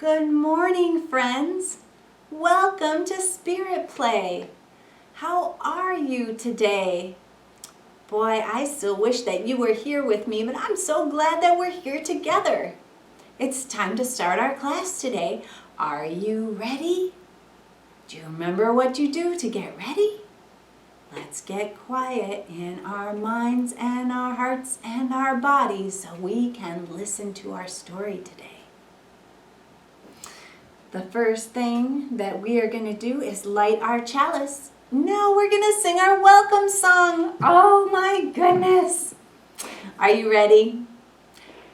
Good morning, friends. Welcome to Spirit Play. How are you today? Boy, I still wish that you were here with me, but I'm so glad that we're here together. It's time to start our class today. Are you ready? Do you remember what you do to get ready? Let's get quiet in our minds and our hearts and our bodies so we can listen to our story today. The first thing that we are going to do is light our chalice. No, we're going to sing our welcome song. Oh my goodness. Are you ready?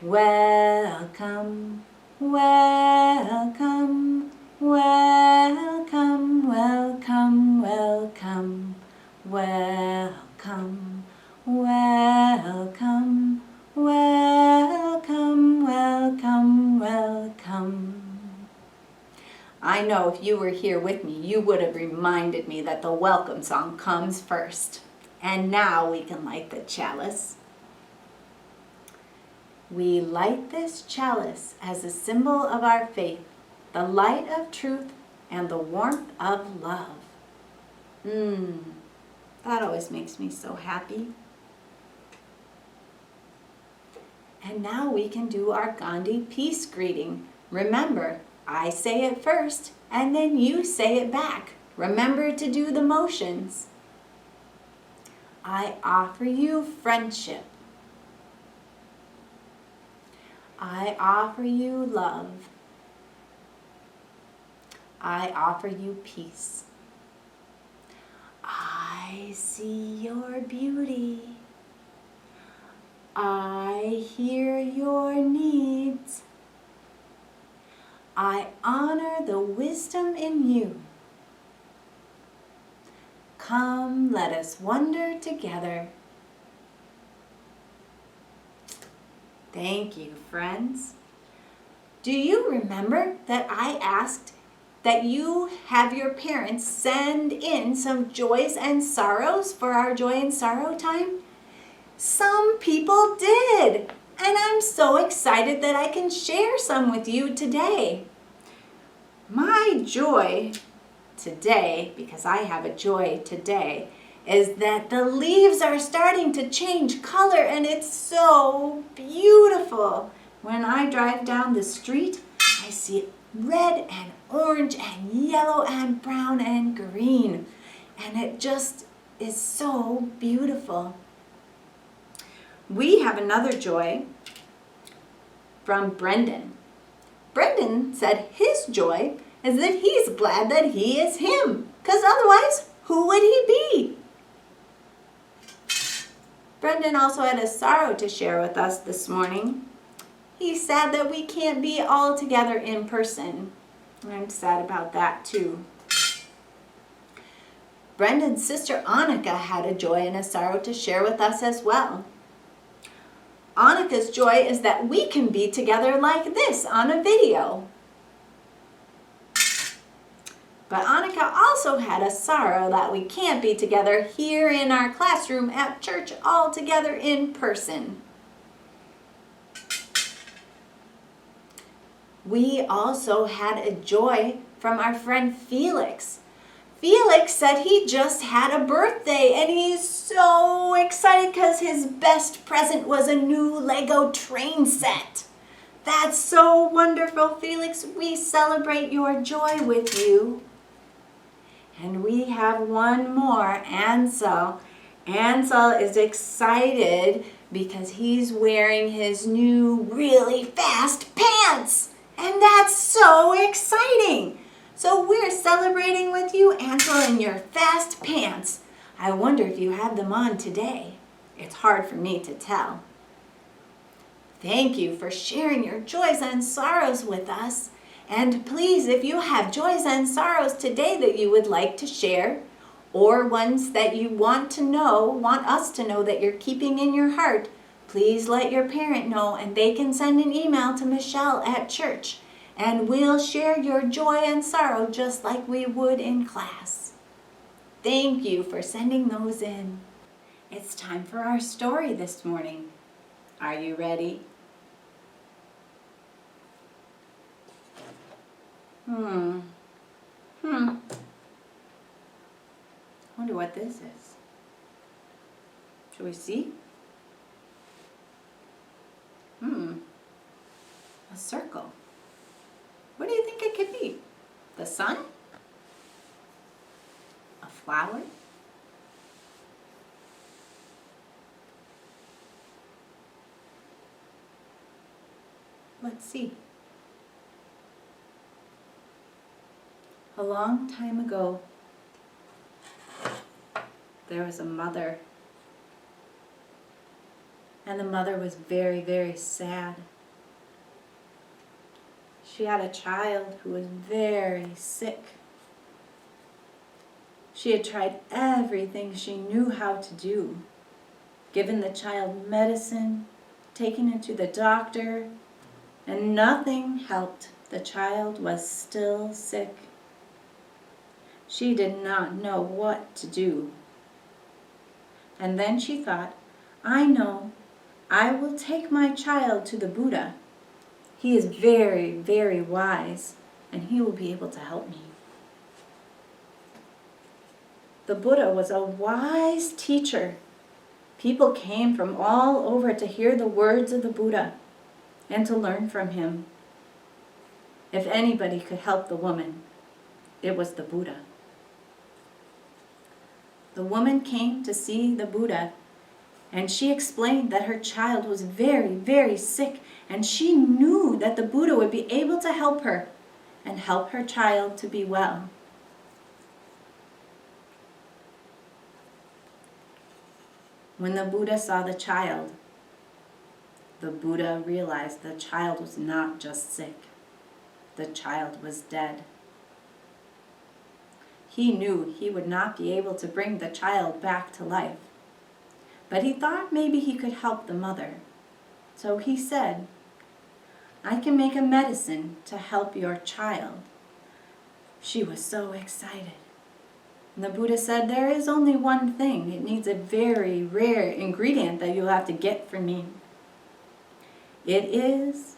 Welcome, welcome, welcome, welcome, welcome, welcome, welcome, welcome, welcome, welcome. I know if you were here with me, you would have reminded me that the welcome song comes first. And now we can light the chalice. We light this chalice as a symbol of our faith, the light of truth and the warmth of love. That always makes me so happy. And now we can do our Gandhi peace greeting. Remember, I say it first, and then you say it back. Remember to do the motions. I offer you friendship. I offer you love. I offer you peace. I see your beauty. I hear your needs. I honor the wisdom in you. Come, let us wonder together. Thank you, friends. Do you remember that I asked that you have your parents send in some joys and sorrows for our joy and sorrow time? Some people did. And I'm so excited that I can share some with you today. My joy today, because I have a joy today, is that the leaves are starting to change color and it's so beautiful. When I drive down the street, I see red and orange and yellow and brown and green. And it just is so beautiful. We have another joy from Brendan. Brendan said his joy is that he's glad that he is him, because otherwise, who would he be? Brendan also had a sorrow to share with us this morning. He's sad that we can't be all together in person. I'm sad about that too. Brendan's sister Annika had a joy and a sorrow to share with us as well. Annika's joy is that we can be together like this on a video. But Annika also had a sorrow that we can't be together here in our classroom at church all together in person. We also had a joy from our friend Felix. Felix said he just had a birthday and he's so excited because his best present was a new Lego train set. That's so wonderful, Felix. We celebrate your joy with you. And we have one more, Ansel. Ansel is excited because he's wearing his new really fast pants. And that's so exciting. So we're celebrating with you, Ansel, in your fast pants. I wonder if you have them on today. It's hard for me to tell. Thank you for sharing your joys and sorrows with us. And please, if you have joys and sorrows today that you would like to share, or ones that you want us to know that you're keeping in your heart, please let your parent know and they can send an email to Michelle at church. And we'll share your joy and sorrow just like we would in class. Thank you for sending those in. It's time for our story this morning. Are you ready? Hmm. I wonder what this is. Shall we see? A circle. What do you think it could be? The sun? A flower? Let's see. A long time ago, there was a mother. And the mother was very, very sad. She had a child who was very sick. She had tried everything she knew how to do. Given the child medicine, taken it to the doctor, and nothing helped. The child was still sick. She did not know what to do. And then she thought, I know, I will take my child to the Buddha. He is very, very wise, and he will be able to help me. The Buddha was a wise teacher. People came from all over to hear the words of the Buddha and to learn from him. If anybody could help the woman, it was the Buddha. The woman came to see the Buddha, and she explained that her child was very, very sick, and she knew that the Buddha would be able to help her and help her child to be well. When the Buddha saw the child, the Buddha realized the child was not just sick. The child was dead. He knew he would not be able to bring the child back to life, but he thought maybe he could help the mother. So he said, I can make a medicine to help your child. She was so excited. And the Buddha said, there is only one thing. It needs a very rare ingredient that you'll have to get for me. It is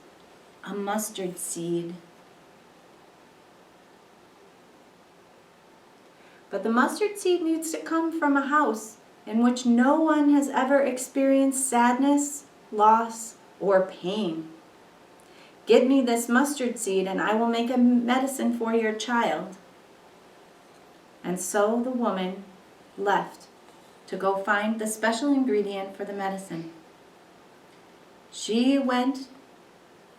a mustard seed. But the mustard seed needs to come from a house in which no one has ever experienced sadness, loss, or pain. Get me this mustard seed and I will make a medicine for your child. And so the woman left to go find the special ingredient for the medicine. She went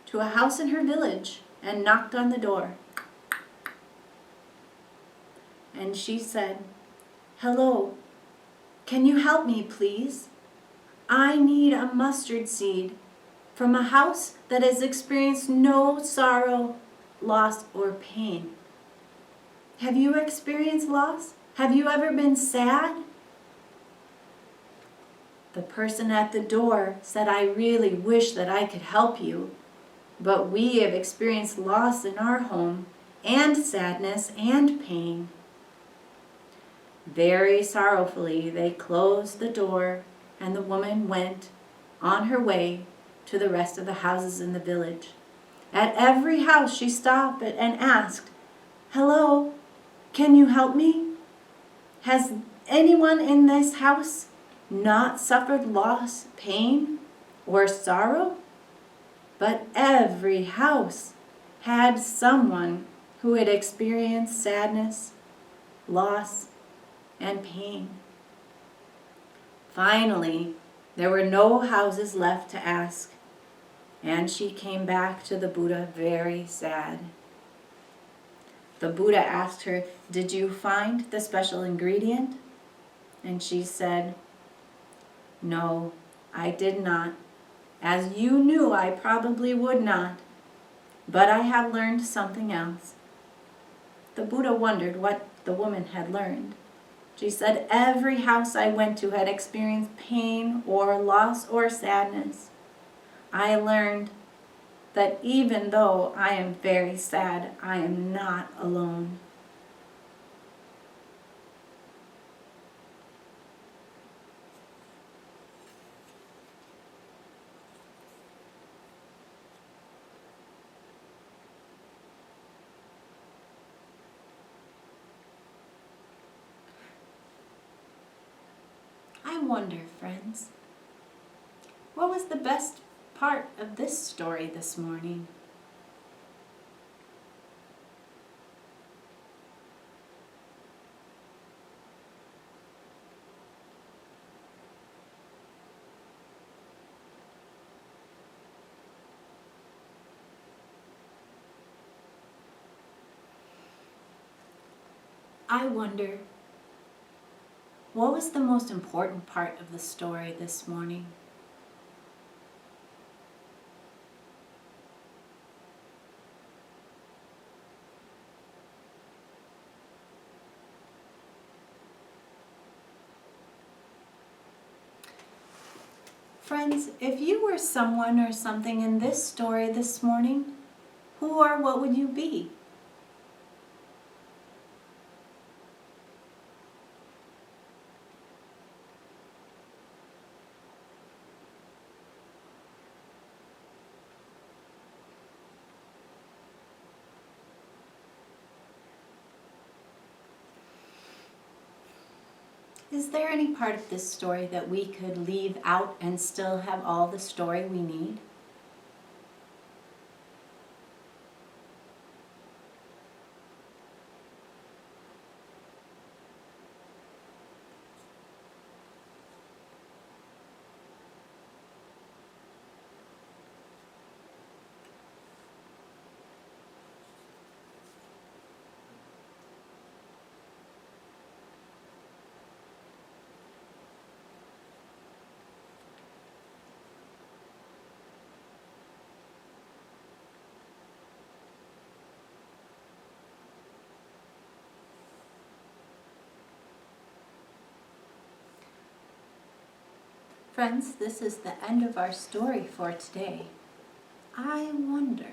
to a house in her village and knocked on the door. And she said, hello, can you help me, please? I need a mustard seed from a house that has experienced no sorrow, loss, or pain. Have you experienced loss? Have you ever been sad? The person at the door said, I really wish that I could help you, but we have experienced loss in our home, and sadness and pain. Very sorrowfully, they closed the door, and the woman went on her way to the rest of the houses in the village. At every house she stopped and asked, hello, can you help me? Has anyone in this house not suffered loss, pain, or sorrow? But every house had someone who had experienced sadness, loss, and pain. Finally, there were no houses left to ask, and she came back to the Buddha very sad. The Buddha asked her, did you find the special ingredient? And she said, no, I did not. As you knew, I probably would not. But I have learned something else. The Buddha wondered what the woman had learned. She said, every house I went to had experienced pain or loss or sadness. I learned that even though I am very sad, I am not alone. wonder, friends, what was the best part of this story this morning? I wonder, what was the most important part of the story this morning? Friends, if you were someone or something in this story this morning, who or what would you be? Is there any part of this story that we could leave out and still have all the story we need? Friends, this is the end of our story for today. I wonder.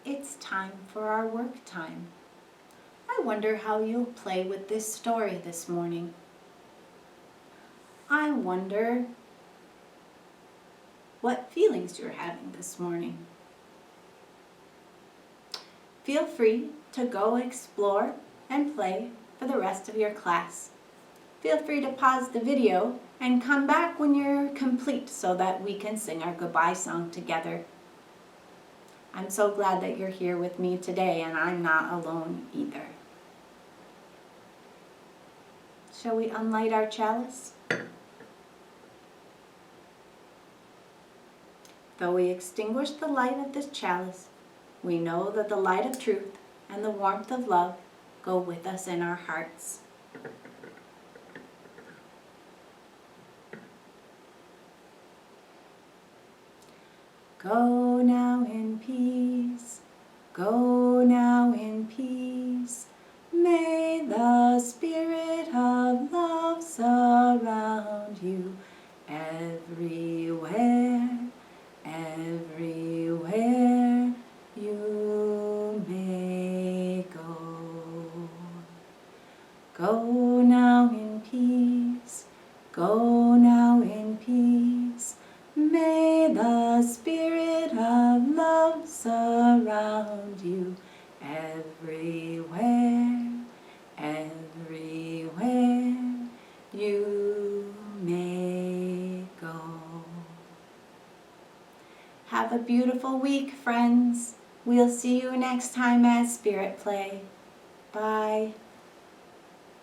It's time for our work time. I wonder how you'll play with this story this morning. I wonder what feelings you're having this morning. Feel free to go explore and play for the rest of your class. Feel free to pause the video and come back when you're complete so that we can sing our goodbye song together. I'm so glad that you're here with me today, and I'm not alone either. Shall we unlight our chalice? Though we extinguish the light of this chalice, we know that the light of truth and the warmth of love go with us in our hearts. Go now in peace, go now in peace. May the spirit of love surround you everywhere, everywhere you may go. Go now in peace, go now in peace. May the spirit of love surround you everywhere, everywhere you may go. Have a beautiful week, friends. We'll see you next time at Spirit Play. Bye.